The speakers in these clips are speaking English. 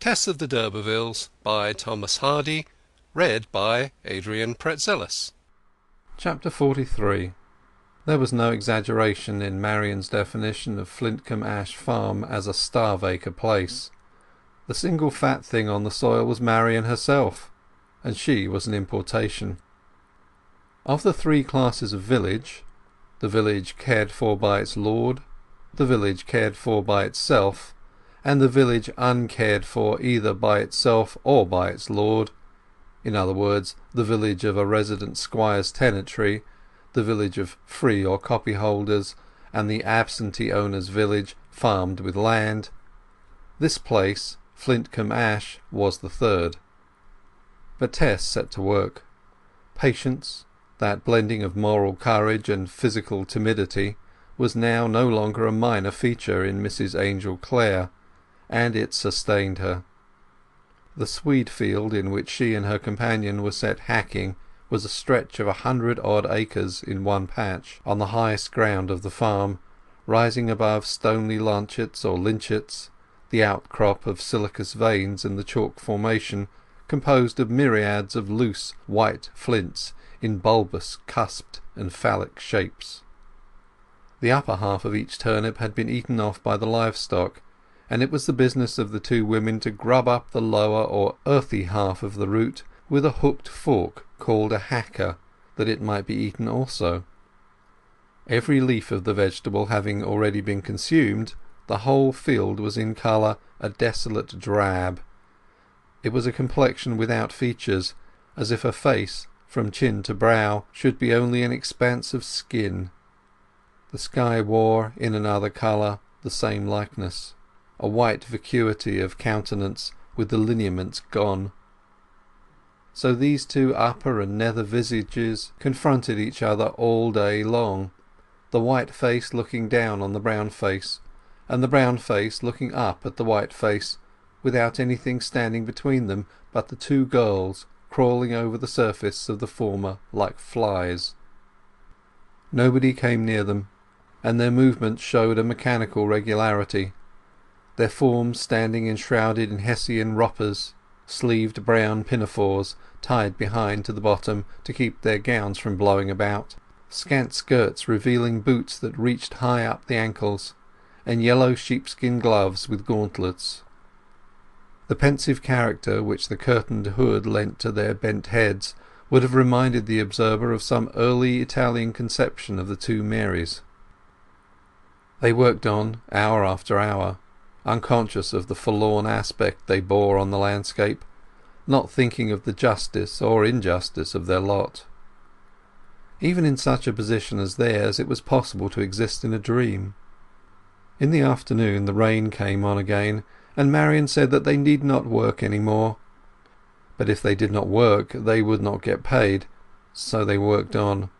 Tess of the Durbeyfields by Thomas Hardy. Read by Adrian Pretzelis. Chapter 43. There was no exaggeration in Marian's definition of Flintcombe Ash Farm as a starve-acre place. The single fat thing on the soil was Marian herself, and she was an importation. Of the three classes of village, the village cared for by its lord, the village cared for by itself, and the village uncared for either by itself or by its lord, in other words, the village of a resident squire's tenantry, the village of free or copyholders, and the absentee owner's village farmed with land, this place, Flintcombe Ash, was the third. But Tess set to work. Patience, that blending of moral courage and physical timidity, was now no longer a minor feature in Mrs. Angel Clare, and it sustained her. The swede field in which she and her companion were set hacking was a stretch of 100-odd acres in one patch, on the highest ground of the farm, rising above stony lanchets or lynchets, the outcrop of silicous veins in the chalk formation, composed of myriads of loose white flints in bulbous, cusped and phallic shapes. The upper half of each turnip had been eaten off by the livestock, and it was the business of the two women to grub up the lower or earthy half of the root with a hooked fork called a hacker, that it might be eaten also. Every leaf of the vegetable having already been consumed, the whole field was in colour a desolate drab. It was a complexion without features, as if a face, from chin to brow, should be only an expanse of skin. The sky wore, in another colour, the same likeness, a white vacuity of countenance with the lineaments gone. So these two upper and nether visages confronted each other all day long, the white face looking down on the brown face, and the brown face looking up at the white face, without anything standing between them but the two girls crawling over the surface of the former like flies. Nobody came near them, and their movements showed a mechanical regularity, their forms standing enshrouded in Hessian wroppers, sleeved brown pinafores tied behind to the bottom to keep their gowns from blowing about, scant skirts revealing boots that reached high up the ankles, and yellow sheepskin gloves with gauntlets. The pensive character which the curtained hood lent to their bent heads would have reminded the observer of some early Italian conception of the two Marys. They worked on hour after hour, unconscious of the forlorn aspect they bore on the landscape, not thinking of the justice or injustice of their lot. Even in such a position as theirs it was possible to exist in a dream. In the afternoon the rain came on again, and Marian said that they need not work any more. But if they did not work they would not get paid, so they worked on.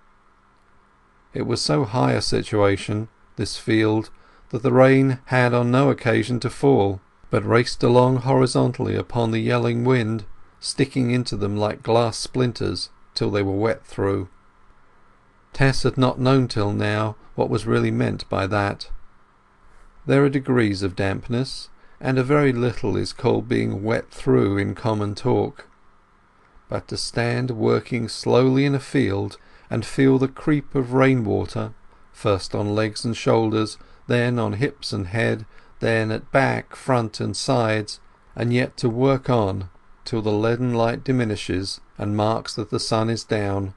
It was so high a situation, this field, that the rain had on no occasion to fall, but raced along horizontally upon the yelling wind, sticking into them like glass splinters till they were wet through. Tess had not known till now what was really meant by that. There are degrees of dampness, and a very little is called being wet through in common talk. But to stand working slowly in a field and feel the creep of rainwater, first on legs and shoulders, then on hips and head, then at back, front and sides, and yet to work on till the leaden light diminishes and marks that the sun is down,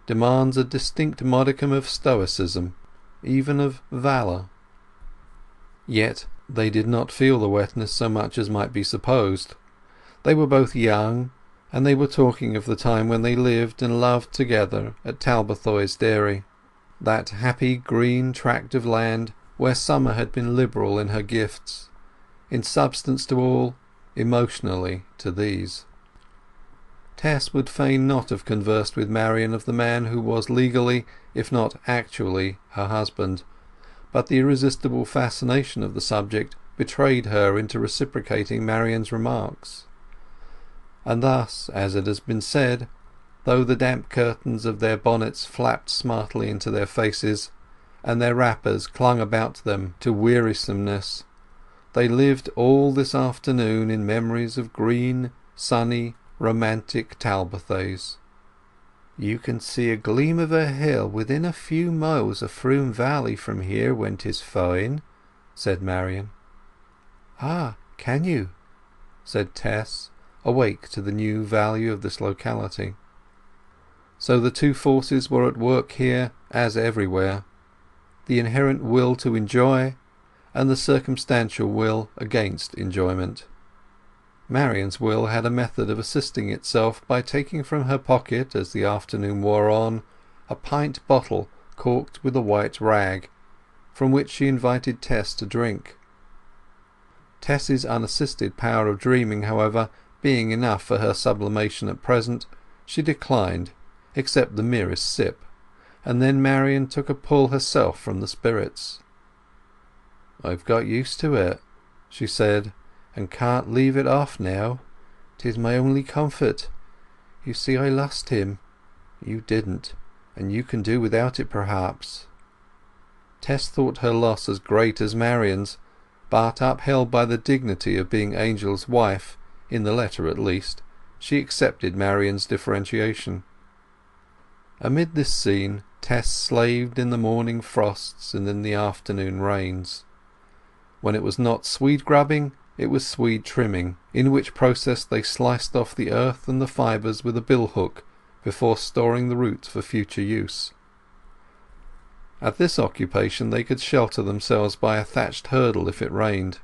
demands a distinct modicum of stoicism, even of valour. Yet they did not feel the wetness so much as might be supposed. They were both young, and they were talking of the time when they lived and loved together at Talbothays Dairy, that happy green tract of land where summer had been liberal in her gifts, in substance to all, emotionally to these. Tess would fain not have conversed with Marian of the man who was legally, if not actually, her husband, but the irresistible fascination of the subject betrayed her into reciprocating Marian's remarks. And thus, as it has been said, though the damp curtains of their bonnets flapped smartly into their faces, and their wrappers clung about them to wearisomeness, they lived all this afternoon in memories of green, sunny, romantic Talbothays. "You can see a gleam of a hill within a few miles of Froom Valley from here when 'tis fine," said Marian. "Ah, can you?" said Tess, awake to the new value of this locality. So the two forces were at work here as everywhere, the inherent will to enjoy and the circumstantial will against enjoyment. Marian's will had a method of assisting itself by taking from her pocket, as the afternoon wore on, a pint bottle corked with a white rag, from which she invited Tess to drink. Tess's unassisted power of dreaming, however, being enough for her sublimation at present, she declined, except the merest sip, and then Marian took a pull herself from the spirits. "I've got used to it," she said, "and can't leave it off now. 'Tis my only comfort. You see, I lost him. You didn't, and you can do without it perhaps." Tess thought her loss as great as Marian's, but upheld by the dignity of being Angel's wife, in the letter at least, she accepted Marian's differentiation. Amid this scene Tess slaved in the morning frosts and in the afternoon rains. When it was not swede grubbing, it was swede trimming, in which process they sliced off the earth and the fibres with a billhook before storing the roots for future use. At this occupation they could shelter themselves by a thatched hurdle if it rained,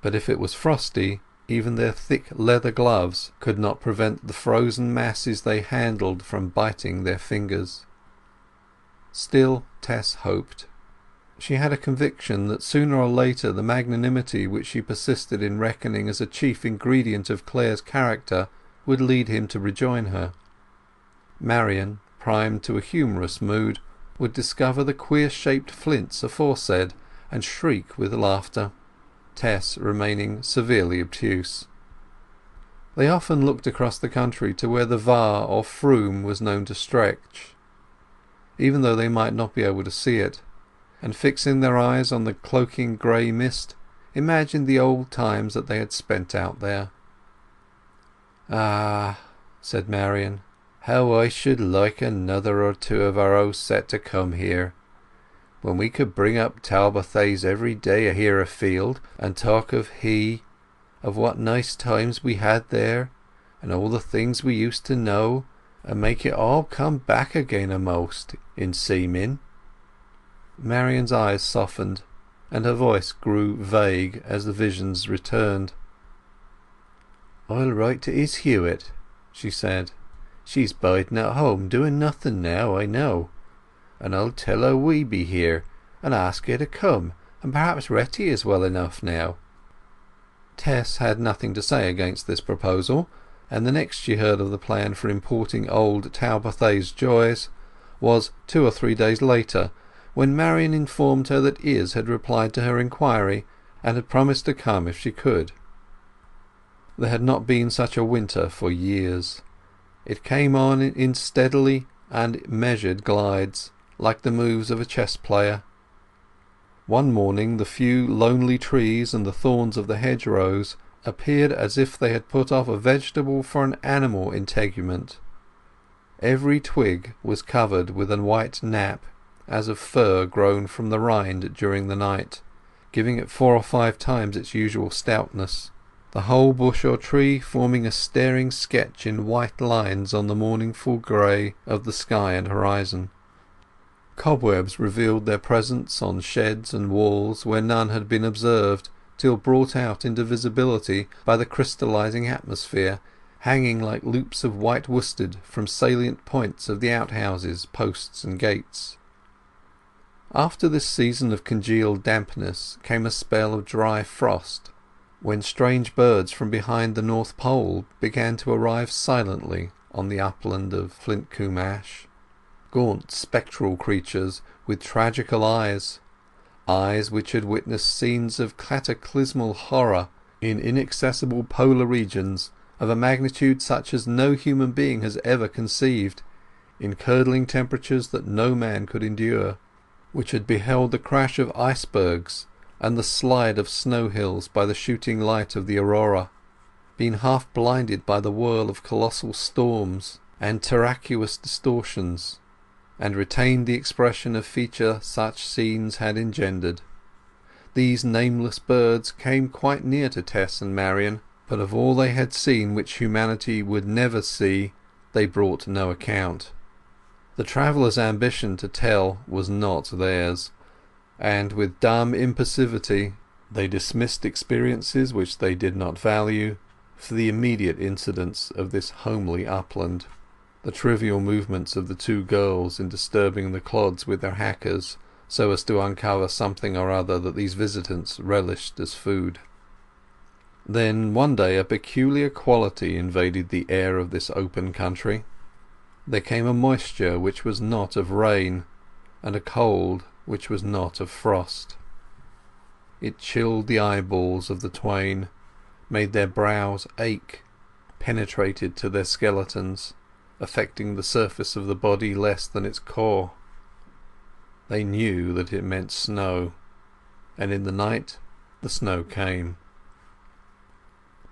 but if it was frosty even their thick leather gloves could not prevent the frozen masses they handled from biting their fingers. Still Tess hoped. She had a conviction that sooner or later the magnanimity which she persisted in reckoning as a chief ingredient of Clare's character would lead him to rejoin her. Marian, primed to a humorous mood, would discover the queer-shaped flints aforesaid and shriek with laughter, Tess remaining severely obtuse. They often looked across the country to where the Var or Froom was known to stretch, even though they might not be able to see it, and fixing their eyes on the cloaking grey mist, imagined the old times that they had spent out there. "Ah," said Marian, "how I should like another or two of our old set to come here, when we could bring up Talbothays every day here afield, and talk of of what nice times we had there, and all the things we used to know, and make it all come back again a'most, in seeming." Marian's eyes softened, and her voice grew vague as the visions returned. "I'll write to Izz Hewitt," she said. "She's biding at home doing nothing now, I know. And I'll tell her we be here, and ask her to come, and perhaps Retty is well enough now." Tess had nothing to say against this proposal, and the next she heard of the plan for importing old Talbothays joys was 2 or 3 days later, when Marian informed her that Izz had replied to her inquiry and had promised to come if she could. There had not been such a winter for years. It came on in steadily and measured glides, like the moves of a chess player. One morning the few lonely trees and the thorns of the hedgerows appeared as if they had put off a vegetable for an animal integument. Every twig was covered with a white nap, as of fur grown from the rind during the night, giving it 4 or 5 times its usual stoutness, the whole bush or tree forming a staring sketch in white lines on the mournful grey of the sky and horizon. Cobwebs revealed their presence on sheds and walls where none had been observed, till brought out into visibility by the crystallizing atmosphere, hanging like loops of white worsted from salient points of the outhouses, posts and gates. After this season of congealed dampness came a spell of dry frost, when strange birds from behind the North Pole began to arrive silently on the upland of Flintcomb Ash. Gaunt spectral creatures with tragical eyes which had witnessed scenes of cataclysmal horror in inaccessible polar regions of a magnitude such as no human being has ever conceived, in curdling temperatures that no man could endure, which had beheld the crash of icebergs, and the slide of snow hills by the shooting light of the aurora, been half blinded by the whirl of colossal storms and terraqueous distortions, and retained the expression of feature such scenes had engendered. These nameless birds came quite near to Tess and Marian, but of all they had seen which humanity would never see, they brought no account. The traveller's ambition to tell was not theirs, and with dumb impassivity they dismissed experiences which they did not value for the immediate incidents of this homely upland, the trivial movements of the two girls in disturbing the clods with their hackers so as to uncover something or other that these visitants relished as food. Then one day a peculiar quality invaded the air of this open country. There came a moisture which was not of rain, and a cold which was not of frost. It chilled the eyeballs of the twain, made their brows ache, penetrated to their skeletons, affecting the surface of the body less than its core. They knew that it meant snow, and in the night the snow came.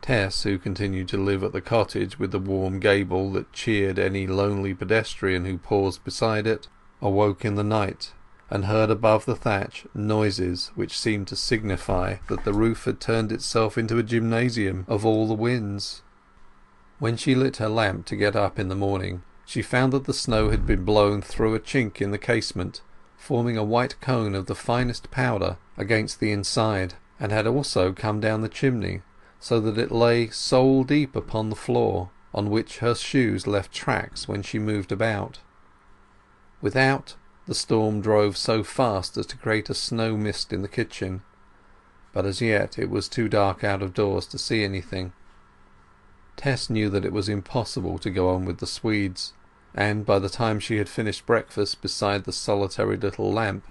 Tess, who continued to live at the cottage with the warm gable that cheered any lonely pedestrian who paused beside it, awoke in the night and heard above the thatch noises which seemed to signify that the roof had turned itself into a gymnasium of all the winds. When she lit her lamp to get up in the morning, she found that the snow had been blown through a chink in the casement, forming a white cone of the finest powder against the inside, and had also come down the chimney, so that it lay sole deep upon the floor, on which her shoes left tracks when she moved about. Without, the storm drove so fast as to create a snow mist in the kitchen, but as yet it was too dark out of doors to see anything. Tess knew that it was impossible to go on with the Swedes, and by the time she had finished breakfast beside the solitary little lamp,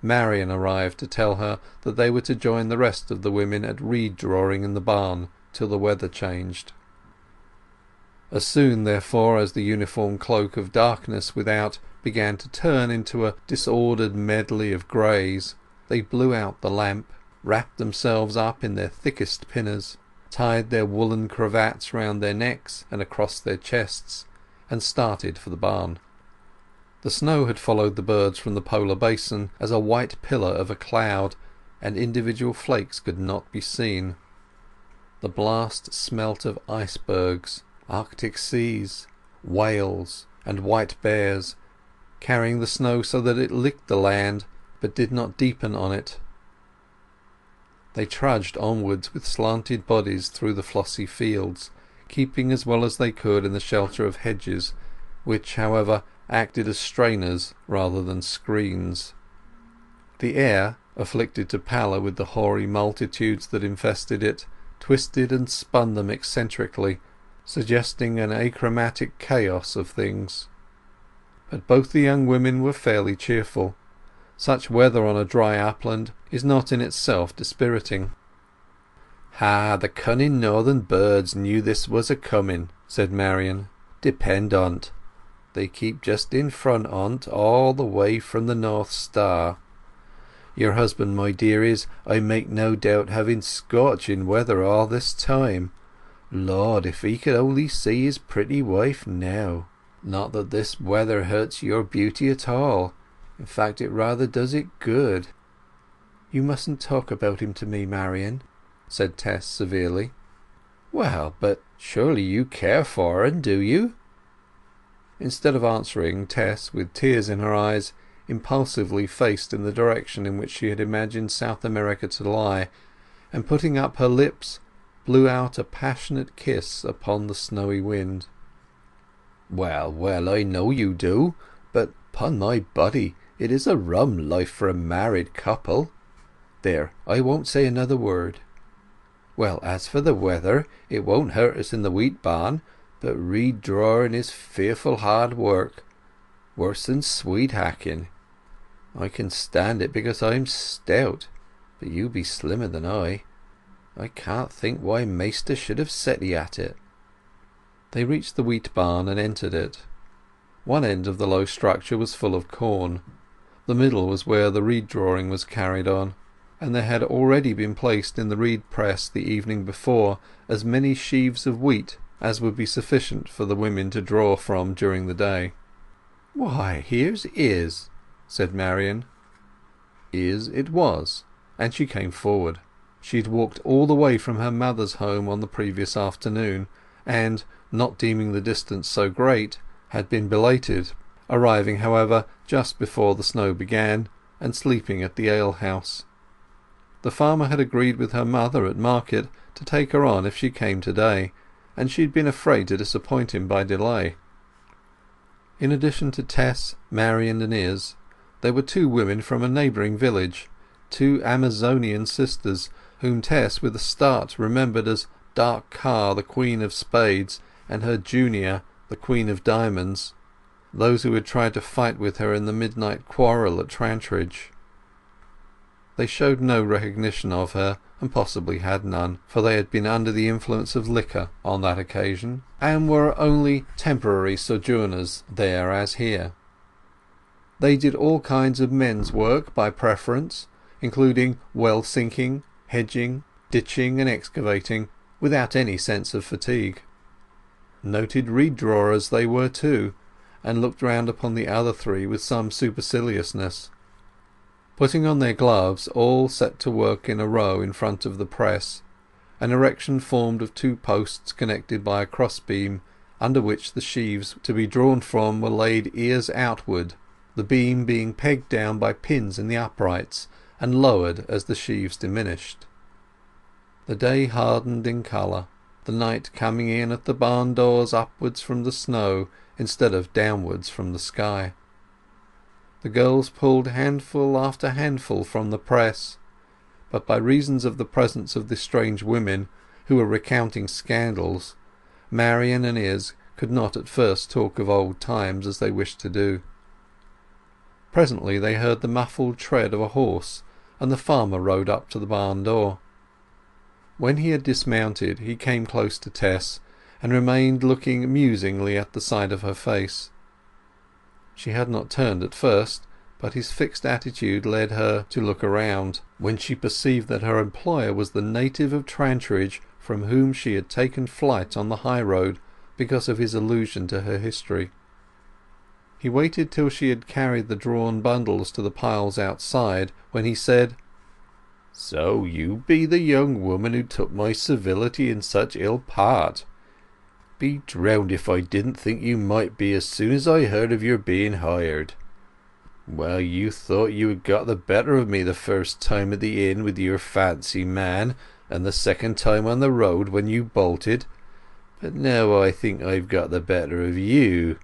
Marian arrived to tell her that they were to join the rest of the women at reed drawing in the barn till the weather changed. As soon, therefore, as the uniform cloak of darkness without began to turn into a disordered medley of greys, they blew out the lamp, wrapped themselves up in their thickest pinners, tied their woollen cravats round their necks and across their chests, and started for the barn. The snow had followed the birds from the polar basin as a white pillar of a cloud, and individual flakes could not be seen. The blast smelt of icebergs, Arctic seas, whales, and white bears, carrying the snow so that it licked the land but did not deepen on it. They trudged onwards with slanted bodies through the flossy fields, keeping as well as they could in the shelter of hedges, which, however, acted as strainers rather than screens. The air, afflicted to pallor with the hoary multitudes that infested it, twisted and spun them eccentrically, suggesting an achromatic chaos of things. But both the young women were fairly cheerful. Such weather on a dry upland is not in itself dispiriting. "Ah, the cunning northern birds knew this was a-coming," said Marian. "Depend on't, they keep just in front on't all the way from the North Star. Your husband, my dear, is, I make no doubt, having scorching weather all this time. Lord, if he could only see his pretty wife now! Not that this weather hurts your beauty at all. In fact, it rather does it good." "You mustn't talk about him to me, Marian," said Tess severely. "Well, but surely you care for him, do you?" Instead of answering, Tess, with tears in her eyes, impulsively faced in the direction in which she had imagined South America to lie, and putting up her lips, blew out a passionate kiss upon the snowy wind. "Well, well, I know you do, but, 'pon my body, it is a rum life for a married couple. There, I won't say another word. Well, as for the weather, it won't hurt us in the wheat barn, but reed drawing is fearful hard work, worse than swede hacking. I can stand it because I'm stout, but you be slimmer than I. I can't think why Maister should have set 'ee at it." They reached the wheat barn and entered it. One end of the low structure was full of corn. The middle was where the reed drawing was carried on, and there had already been placed in the reed press the evening before as many sheaves of wheat as would be sufficient for the women to draw from during the day. "Why, here's Izz," said Marian. Izz it was, and she came forward. She had walked all the way from her mother's home on the previous afternoon, and, not deeming the distance so great, had been belated, arriving, however, just before the snow began, and sleeping at the alehouse. The farmer had agreed with her mother at market to take her on if she came to-day, and she had been afraid to disappoint him by delay. In addition to Tess, Marian and Izz, there were two women from a neighbouring village, two Amazonian sisters, whom Tess with a start remembered as Dark Car, the Queen of Spades, and her junior, the Queen of Diamonds, those who had tried to fight with her in the midnight quarrel at Trantridge. They showed no recognition of her, and possibly had none, for they had been under the influence of liquor on that occasion, and were only temporary sojourners there as here. They did all kinds of men's work by preference, including well sinking, hedging, ditching and excavating, without any sense of fatigue. Noted reed drawers they were too, and looked round upon the other three with some superciliousness. Putting on their gloves, all set to work in a row in front of the press, an erection formed of two posts connected by a cross-beam, under which the sheaves to be drawn from were laid ears outward, the beam being pegged down by pins in the uprights, and lowered as the sheaves diminished. The day hardened in colour, the night coming in at the barn doors upwards from the snow instead of downwards from the sky. The girls pulled handful after handful from the press, but by reason of the presence of the strange women, who were recounting scandals, Marian and Izz could not at first talk of old times as they wished to do. Presently they heard the muffled tread of a horse, and the farmer rode up to the barn door. When he had dismounted he came close to Tess, and remained looking musingly at the side of her face. She had not turned at first, but his fixed attitude led her to look around, when she perceived that her employer was the native of Trantridge from whom she had taken flight on the high road because of his allusion to her history. He waited till she had carried the drawn bundles to the piles outside, when he said— "So you be the young woman who took my civility in such ill part. Be drowned if I didn't think you might be as soon as I heard of your being hired. Well, you thought you had got the better of me the first time at the inn with your fancy man, and the second time on the road when you bolted, but now I think I've got the better of you,"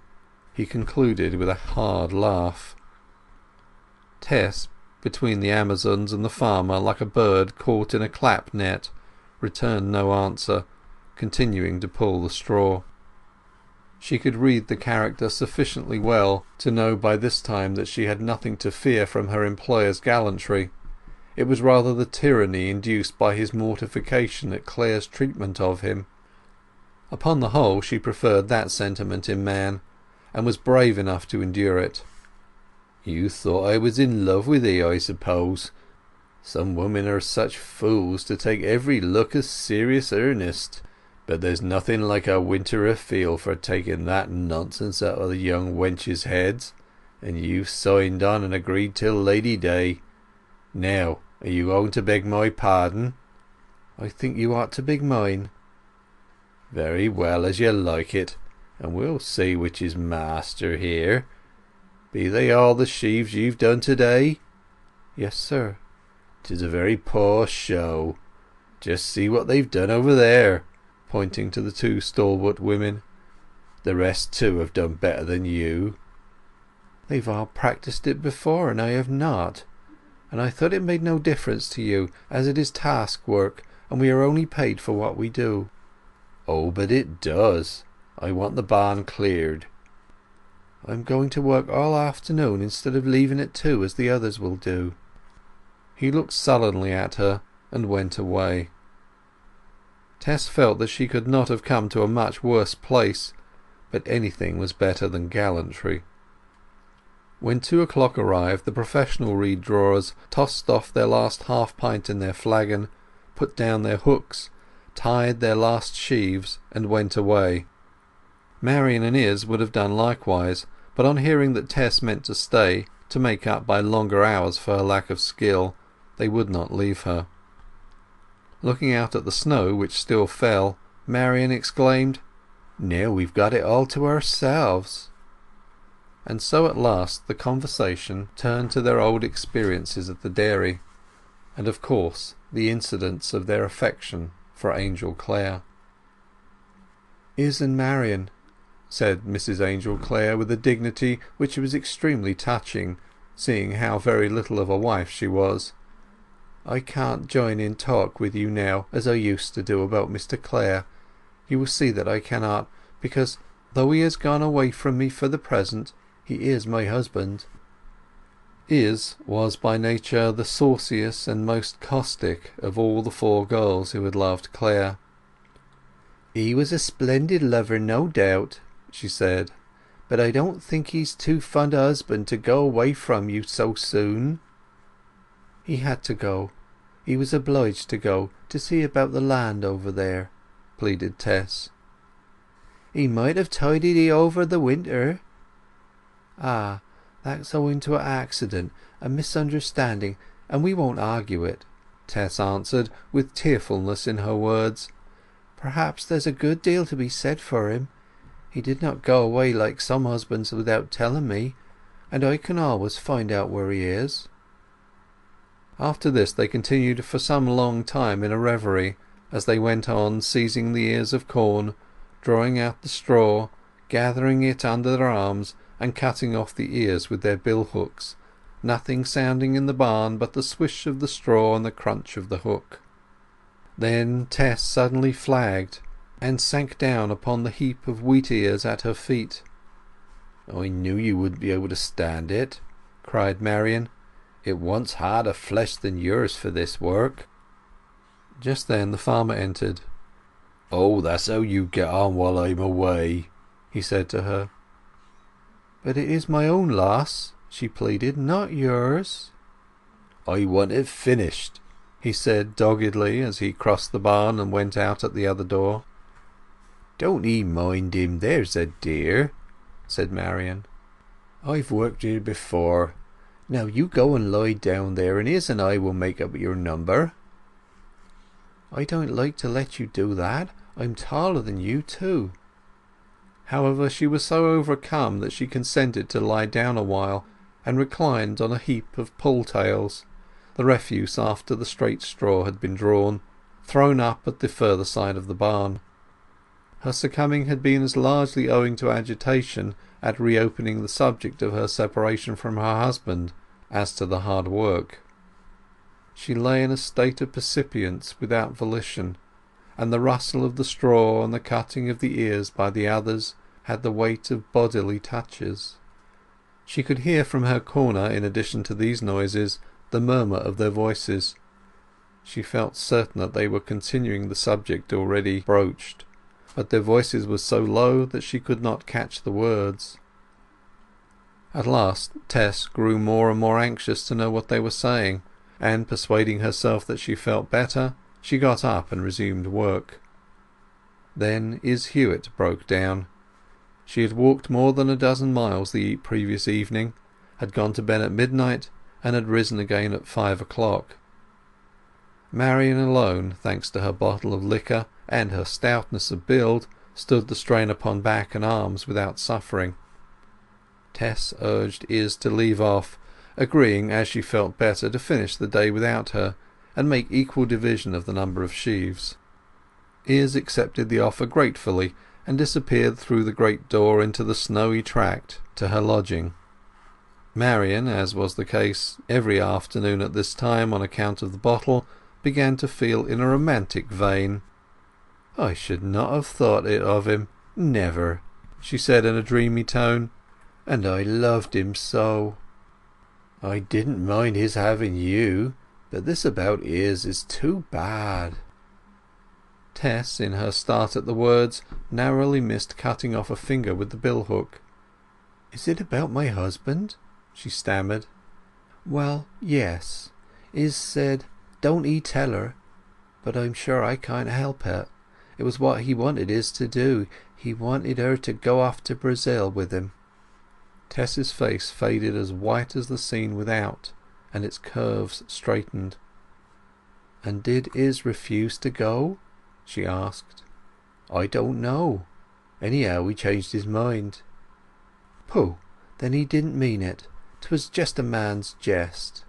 he concluded with a hard laugh. Tess, between the Amazons and the farmer, like a bird caught in a clap net, returned no answer, continuing to pull the straw. She could read the character sufficiently well to know by this time that she had nothing to fear from her employer's gallantry. It was rather the tyranny induced by his mortification at Clare's treatment of him. Upon the whole she preferred that sentiment in man, and was brave enough to endure it. "You thought I was in love with 'ee, I suppose. Some women are such fools to take every look as serious earnest. But there's nothing like a winter afield for taking that nonsense out of the young wenches' heads, and you've signed on and agreed till Lady Day. Now, are you going to beg my pardon?" "I think you ought to beg mine." "Very well, as you like it, and we'll see which is master here. Be they all the sheaves you've done to-day?" "Yes, sir." "'Tis a very poor show. Just see what they've done over there," pointing to the two stalwart women. "The rest too have done better than you." "They've all practised it before, and I have not. And I thought it made no difference to you, as it is task work, and we are only paid for what we do." "Oh, but it does. I want the barn cleared." "I'm going to work all afternoon instead of leaving at 2 as the others will do." He looked sullenly at her and went away. Tess felt that she could not have come to a much worse place, but anything was better than gallantry. When 2 o'clock arrived, the professional reed drawers tossed off their last half pint in their flagon, put down their hooks, tied their last sheaves, and went away. Marian and Izz would have done likewise, but on hearing that Tess meant to stay, to make up by longer hours for her lack of skill, they would not leave her. Looking out at the snow, which still fell, Marian exclaimed, "Now we've got it all to ourselves." And so at last the conversation turned to their old experiences at the dairy, and of course the incidents of their affection for Angel Clare. "Izz and Marian," said Mrs. Angel Clare with a dignity which was extremely touching, seeing how very little of a wife she was, "I can't join in talk with you now as I used to do about Mr. Clare. You will see that I cannot, because though he has gone away from me for the present, he is my husband." Izz was by nature the sauciest and most caustic of all the 4 girls who had loved Clare. "He was a splendid lover, no doubt," she said, "but I don't think he's too fond a husband to go away from you so soon." "He had to go. He was obliged to go, to see about the land over there," pleaded Tess. "He might have tidied it over the winter." "Ah, that's owing to an accident, a misunderstanding, and we won't argue it," Tess answered, with tearfulness in her words. "Perhaps there's a good deal to be said for him. He did not go away like some husbands without telling me, and I can always find out where he is." After this they continued for some long time in a reverie, as they went on seizing the ears of corn, drawing out the straw, gathering it under their arms, and cutting off the ears with their bill-hooks, nothing sounding in the barn but the swish of the straw and the crunch of the hook. Then Tess suddenly flagged, and sank down upon the heap of wheat ears at her feet. "I knew you wouldn't be able to stand it," cried Marian. "It wants harder flesh than yours for this work." Just then the farmer entered. "Oh, that's how you get on while I'm away," he said to her. "But it is my own loss," she pleaded, "not yours." "I want it finished," he said doggedly, as he crossed the barn and went out at the other door. "Don't 'ee mind him, there's a dear," said Marian. "I've worked here before. Now you go and lie down there, and Izz and I will make up your number." "I don't like to let you do that. I'm taller than you too." However, she was so overcome that she consented to lie down a while, and reclined on a heap of pull-tails, the refuse after the straight straw had been drawn, thrown up at the further side of the barn. Her succumbing had been as largely owing to agitation at reopening the subject of her separation from her husband as to the hard work. She lay in a state of percipience without volition, and the rustle of the straw and the cutting of the ears by the others had the weight of bodily touches. She could hear from her corner, in addition to these noises, the murmur of their voices. She felt certain that they were continuing the subject already broached, but their voices were so low that she could not catch the words. At last Tess grew more and more anxious to know what they were saying, and persuading herself that she felt better, she got up and resumed work. Then Izz Hewitt broke down. She had walked more than a dozen miles the previous evening, had gone to bed at midnight, and had risen again at 5 o'clock. Marian alone, thanks to her bottle of liquor and her stoutness of build, stood the strain upon back and arms without suffering. Tess urged Izz to leave off, agreeing as she felt better to finish the day without her, and make equal division of the number of sheaves. Izz accepted the offer gratefully, and disappeared through the great door into the snowy tract to her lodging. Marian, as was the case every afternoon at this time on account of the bottle, began to feel in a romantic vein. "I should not have thought it of him, never," she said in a dreamy tone. "And I loved him so. I didn't mind his having you, but this about Izz is too bad." Tess, in her start at the words, narrowly missed cutting off a finger with the bill-hook. "Is it about my husband?" she stammered. "Well, yes. Izz said, 'Don't 'ee tell her,' but I'm sure I can't help it. It was what he wanted Izz to do. He wanted her to go off to Brazil with him." Tess's face faded as white as the scene without, and its curves straightened. "And did Izz refuse to go?" she asked. "I don't know. Anyhow, he changed his mind." "Pooh! Then he didn't mean it. 'Twas just a man's jest."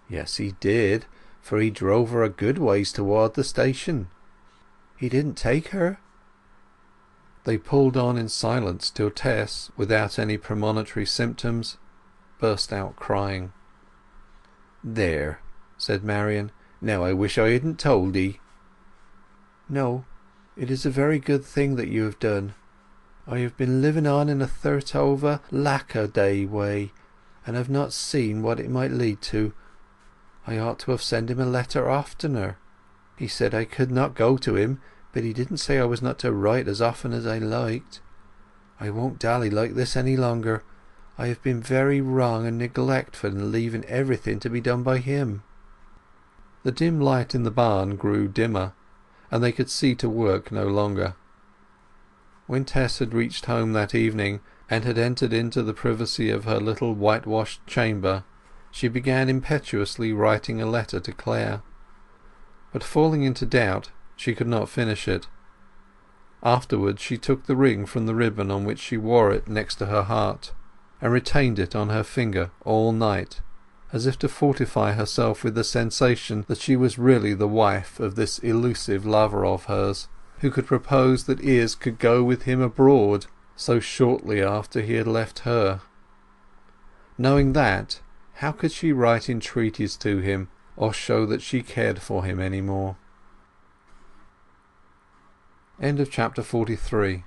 "Yes, he did, for he drove her a good ways toward the station." "He didn't take her?" They pulled on in silence till Tess, without any premonitory symptoms, burst out crying. "There," said Marian. "Now I wish I hadn't told 'ee." "No, it is a very good thing that you have done. I have been living on in a thirst over lack-a-day way, and have not seen what it might lead to. I ought to have sent him a letter oftener. He said I could not go to him, but he didn't say I was not to write as often as I liked. I won't dally like this any longer. I have been very wrong and neglectful in leaving everything to be done by him." The dim light in the barn grew dimmer, and they could see to work no longer. When Tess had reached home that evening, and had entered into the privacy of her little whitewashed chamber, she began impetuously writing a letter to Clare. But falling into doubt, she could not finish it. Afterwards she took the ring from the ribbon on which she wore it next to her heart, and retained it on her finger all night, as if to fortify herself with the sensation that she was really the wife of this elusive lover of hers, who could propose that Izz could go with him abroad so shortly after he had left her. Knowing that, how could she write entreaties to him, or show that she cared for him any more? End of chapter 43